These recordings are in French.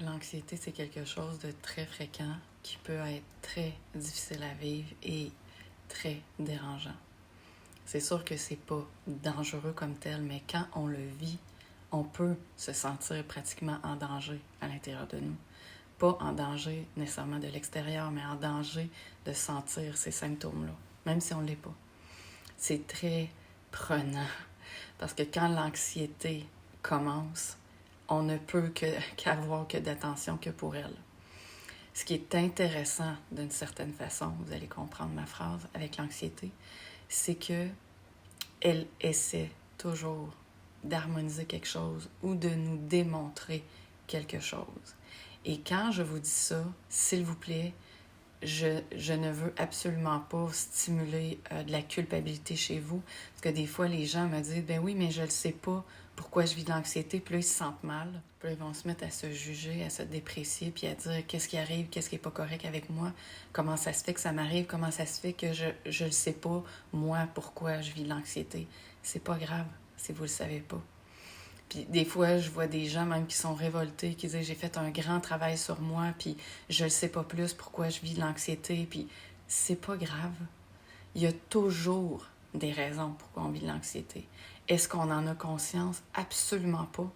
L'anxiété, c'est quelque chose de très fréquent qui peut être très difficile à vivre et très dérangeant. C'est sûr que c'est pas dangereux comme tel, mais quand on le vit, on peut se sentir pratiquement en danger à l'intérieur de nous. Pas en danger nécessairement de l'extérieur, mais en danger de sentir ces symptômes-là, même si on ne l'est pas. C'est très prenant parce que quand l'anxiété commence, on ne peut qu'avoir que d'attention que pour elle. Ce qui est intéressant d'une certaine façon, vous allez comprendre ma phrase avec l'anxiété, c'est que elle essaie toujours d'harmoniser quelque chose ou de nous démontrer quelque chose. Et quand je vous dis ça, s'il vous plaît, je ne veux absolument pas stimuler de la culpabilité chez vous. Parce que des fois, les gens me disent « Ben oui, mais je ne sais pas pourquoi je vis de l'anxiété. » Puis là, ils se sentent mal. Puis là, ils vont se mettre à se juger, à se déprécier, puis à dire « Qu'est-ce qui arrive? Qu'est-ce qui n'est pas correct avec moi? Comment ça se fait que ça m'arrive? Comment ça se fait que je ne sais pas, moi, pourquoi je vis de l'anxiété? » C'est pas grave si vous ne le savez pas. Puis des fois, je vois des gens même qui sont révoltés, qui disent « J'ai fait un grand travail sur moi, puis je ne sais pas plus pourquoi je vis de l'anxiété. » Puis c'est pas grave. Il y a toujours des raisons pourquoi on vit de l'anxiété. Est-ce qu'on en a conscience? Absolument pas.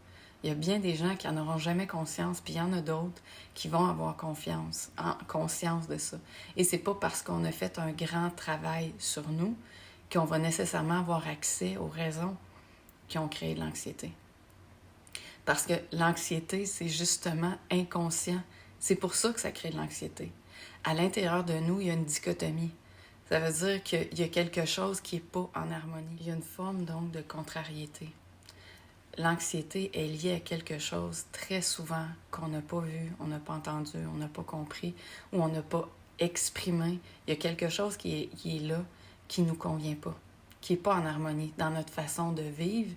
Il y a bien des gens qui n'en auront jamais conscience, puis il y en a d'autres qui vont avoir conscience de ça. Et c'est pas parce qu'on a fait un grand travail sur nous qu'on va nécessairement avoir accès aux raisons qui ont créé de l'anxiété. Parce que l'anxiété, c'est justement inconscient. C'est pour ça que ça crée de l'anxiété. À l'intérieur de nous, il y a une dichotomie. Ça veut dire qu'il y a quelque chose qui n'est pas en harmonie. Il y a une forme donc de contrariété. L'anxiété est liée à quelque chose très souvent qu'on n'a pas vu, on n'a pas entendu, on n'a pas compris ou on n'a pas exprimé. Il y a quelque chose qui est là, qui ne nous convient pas, qui n'est pas en harmonie dans notre façon de vivre,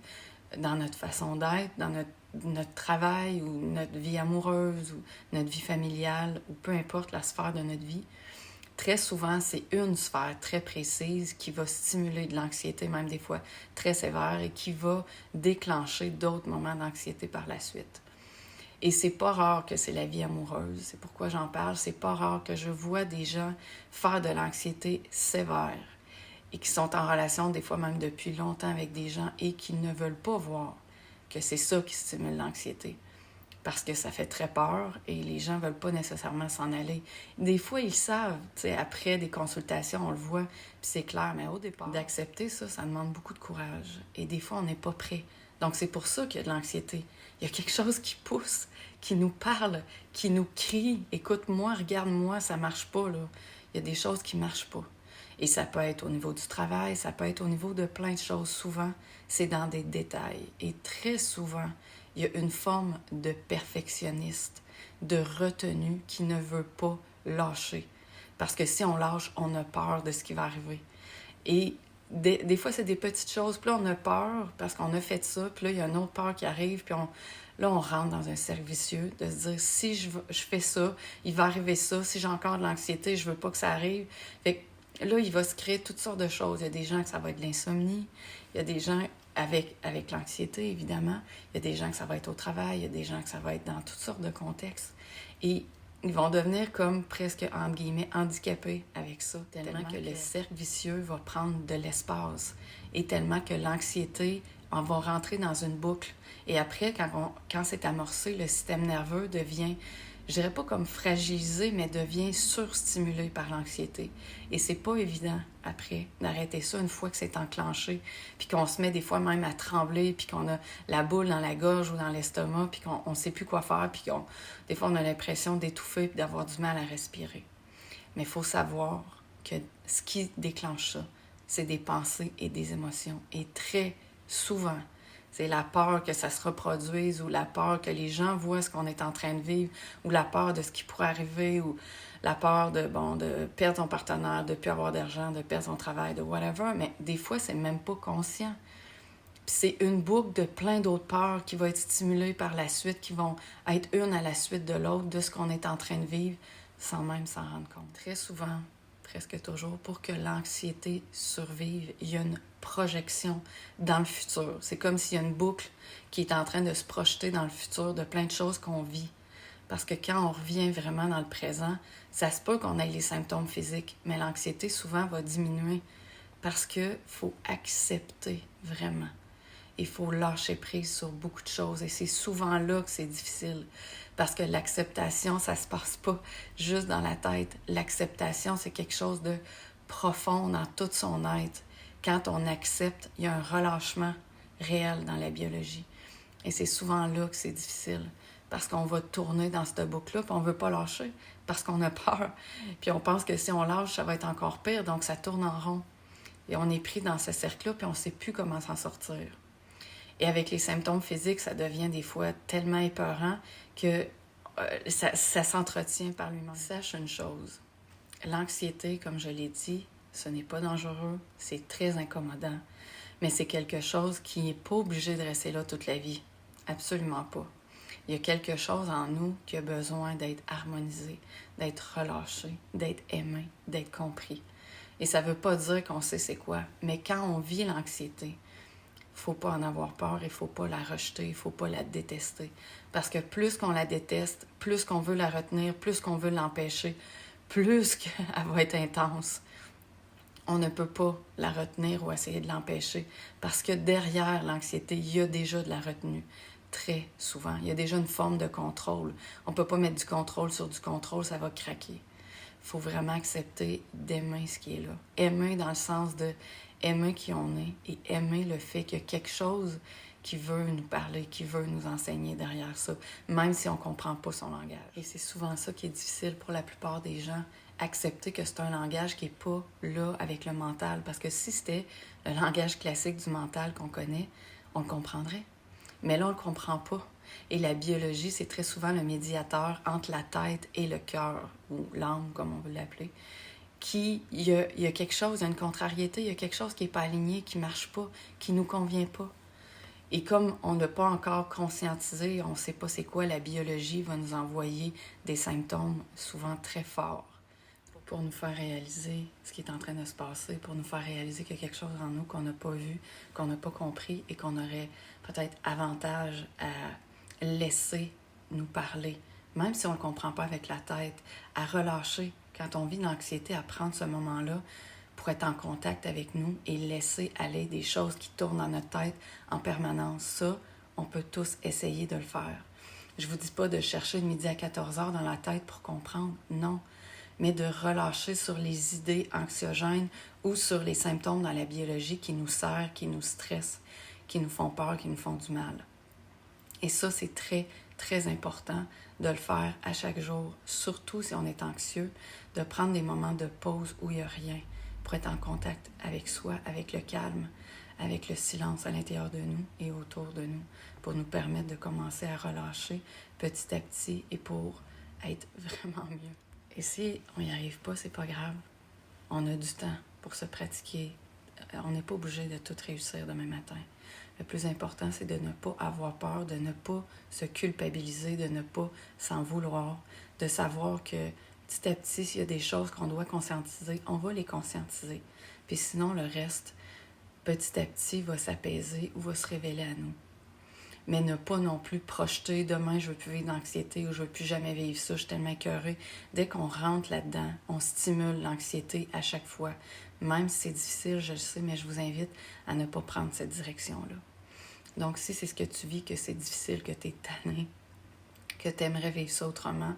dans notre façon d'être, dans notre travail ou notre vie amoureuse ou notre vie familiale ou peu importe la sphère de notre vie. Très souvent, c'est une sphère très précise qui va stimuler de l'anxiété, même des fois très sévère, et qui va déclencher d'autres moments d'anxiété par la suite. Et c'est pas rare que c'est la vie amoureuse, c'est pourquoi j'en parle, c'est pas rare que je vois des gens faire de l'anxiété sévère et qui sont en relation des fois même depuis longtemps avec des gens et qui ne veulent pas voir que c'est ça qui stimule l'anxiété. Parce que ça fait très peur et les gens ne veulent pas nécessairement s'en aller. Des fois, ils savent, après des consultations, on le voit, puis c'est clair, mais au départ, d'accepter ça, ça demande beaucoup de courage. Et des fois, on n'est pas prêt. Donc, c'est pour ça qu'il y a de l'anxiété. Il y a quelque chose qui pousse, qui nous parle, qui nous crie « Écoute-moi, regarde-moi, ça ne marche pas, là. » Il y a des choses qui ne marchent pas. Et ça peut être au niveau du travail, ça peut être au niveau de plein de choses. Souvent, c'est dans des détails. Et très souvent, il y a une forme de perfectionniste, de retenue qui ne veut pas lâcher. Parce que si on lâche, on a peur de ce qui va arriver. Et des fois, c'est des petites choses. Puis là, on a peur parce qu'on a fait ça. Puis là, il y a une autre peur qui arrive. Puis là, on rentre dans un cercle vicieux de se dire, si je fais ça, il va arriver ça. Si j'ai encore de l'anxiété, je veux pas que ça arrive. Fait que là, il va se créer toutes sortes de choses. Il y a des gens que ça va être de l'insomnie. Il y a des gens avec l'anxiété, évidemment. Il y a des gens que ça va être au travail. Il y a des gens que ça va être dans toutes sortes de contextes. Et ils vont devenir comme presque, entre guillemets, handicapés avec ça. Tellement que le cercle vicieux va prendre de l'espace. Et tellement que l'anxiété, on va rentrer dans une boucle. Et après, quand c'est amorcé, le système nerveux devient, je dirais pas comme fragilisé, mais devient surstimulé par l'anxiété. Et c'est pas évident, après, d'arrêter ça une fois que c'est enclenché, puis qu'on se met des fois même à trembler, puis qu'on a la boule dans la gorge ou dans l'estomac, puis qu'on ne sait plus quoi faire, puis des fois on a l'impression d'étouffer puis d'avoir du mal à respirer. Mais il faut savoir que ce qui déclenche ça, c'est des pensées et des émotions. Et très souvent, c'est la peur que ça se reproduise ou la peur que les gens voient ce qu'on est en train de vivre ou la peur de ce qui pourrait arriver ou la peur de perdre son partenaire, de ne plus avoir d'argent, de perdre son travail, de whatever. Mais des fois, c'est même pas conscient. Puis c'est une boucle de plein d'autres peurs qui va être stimulée par la suite, qui vont être une à la suite de l'autre de ce qu'on est en train de vivre sans même s'en rendre compte. Très souvent, presque toujours, pour que l'anxiété survive, il y a une projection dans le futur. C'est comme s'il y a une boucle qui est en train de se projeter dans le futur de plein de choses qu'on vit. Parce que quand on revient vraiment dans le présent, ça se peut qu'on ait les symptômes physiques, mais l'anxiété souvent va diminuer parce qu'il faut accepter vraiment. Il faut lâcher prise sur beaucoup de choses et c'est souvent là que c'est difficile. Parce que l'acceptation, ça se passe pas juste dans la tête. L'acceptation, c'est quelque chose de profond dans tout son être. Quand on accepte, il y a un relâchement réel dans la biologie. Et c'est souvent là que c'est difficile. Parce qu'on va tourner dans cette boucle-là, puis on ne veut pas lâcher, parce qu'on a peur. Puis on pense que si on lâche, ça va être encore pire, donc ça tourne en rond. Et on est pris dans ce cercle-là, puis on ne sait plus comment s'en sortir. Et avec les symptômes physiques, ça devient des fois tellement épeurant que ça s'entretient par lui-même. Sache une chose, l'anxiété, comme je l'ai dit, ce n'est pas dangereux, c'est très incommodant, mais c'est quelque chose qui n'est pas obligé de rester là toute la vie. Absolument pas. Il y a quelque chose en nous qui a besoin d'être harmonisé, d'être relâché, d'être aimé, d'être compris. Et ça ne veut pas dire qu'on sait c'est quoi, mais quand on vit l'anxiété, il ne faut pas en avoir peur, il ne faut pas la rejeter, il ne faut pas la détester. Parce que plus qu'on la déteste, plus qu'on veut la retenir, plus qu'on veut l'empêcher, plus qu'elle va être intense. On ne peut pas la retenir ou essayer de l'empêcher. Parce que derrière l'anxiété, il y a déjà de la retenue. Très souvent. Il y a déjà une forme de contrôle. On ne peut pas mettre du contrôle sur du contrôle, ça va craquer. Il faut vraiment accepter d'aimer ce qui est là. Aimer dans le sens de aimer qui on est et aimer le fait qu'il y a quelque chose qui veut nous parler, qui veut nous enseigner derrière ça, même si on ne comprend pas son langage. Et c'est souvent ça qui est difficile pour la plupart des gens, accepter que c'est un langage qui n'est pas là avec le mental. Parce que si c'était le langage classique du mental qu'on connaît, on le comprendrait. Mais là, on ne le comprend pas. Et la biologie, c'est très souvent le médiateur entre la tête et le cœur, ou l'âme, comme on veut l'appeler. Il y a quelque chose, il y a une contrariété, il y a quelque chose qui n'est pas aligné, qui ne marche pas, qui ne nous convient pas. Et comme on n'a pas encore conscientisé, on ne sait pas c'est quoi, la biologie va nous envoyer des symptômes souvent très forts pour nous faire réaliser ce qui est en train de se passer, pour nous faire réaliser qu'il y a quelque chose en nous qu'on n'a pas vu, qu'on n'a pas compris et qu'on aurait peut-être avantage à laisser nous parler, même si on ne le comprend pas avec la tête, à relâcher quand on vit l'anxiété, à prendre ce moment-là pour être en contact avec nous et laisser aller des choses qui tournent dans notre tête en permanence. Ça, on peut tous essayer de le faire. Je ne vous dis pas de chercher le midi à 14h dans la tête pour comprendre, non, mais de relâcher sur les idées anxiogènes ou sur les symptômes dans la biologie qui nous serrent, qui nous stressent, qui nous font peur, qui nous font du mal. Et ça, c'est très, très important de le faire à chaque jour, surtout si on est anxieux, de prendre des moments de pause où il n'y a rien, pour être en contact avec soi, avec le calme, avec le silence à l'intérieur de nous et autour de nous, pour nous permettre de commencer à relâcher petit à petit et pour être vraiment mieux. Et si on n'y arrive pas, c'est pas grave. On a du temps pour se pratiquer. On n'est pas obligé de tout réussir demain matin. Le plus important, c'est de ne pas avoir peur, de ne pas se culpabiliser, de ne pas s'en vouloir, de savoir que petit à petit, s'il y a des choses qu'on doit conscientiser, on va les conscientiser. Puis sinon, le reste, petit à petit, va s'apaiser ou va se révéler à nous. Mais ne pas non plus projeter, demain, je ne veux plus vivre d'anxiété ou je ne veux plus jamais vivre ça, je suis tellement écœurée. Dès qu'on rentre là-dedans, on stimule l'anxiété à chaque fois. Même si c'est difficile, je le sais, mais je vous invite à ne pas prendre cette direction-là. Donc, si c'est ce que tu vis, que c'est difficile, que tu es tanné, que tu aimerais vivre ça autrement,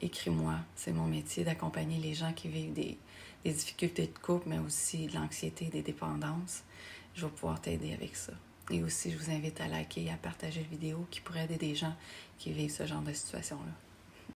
écris-moi. C'est mon métier d'accompagner les gens qui vivent des difficultés de couple, mais aussi de l'anxiété et des dépendances. Je vais pouvoir t'aider avec ça. Et aussi, je vous invite à liker et à partager la vidéo qui pourrait aider des gens qui vivent ce genre de situation-là.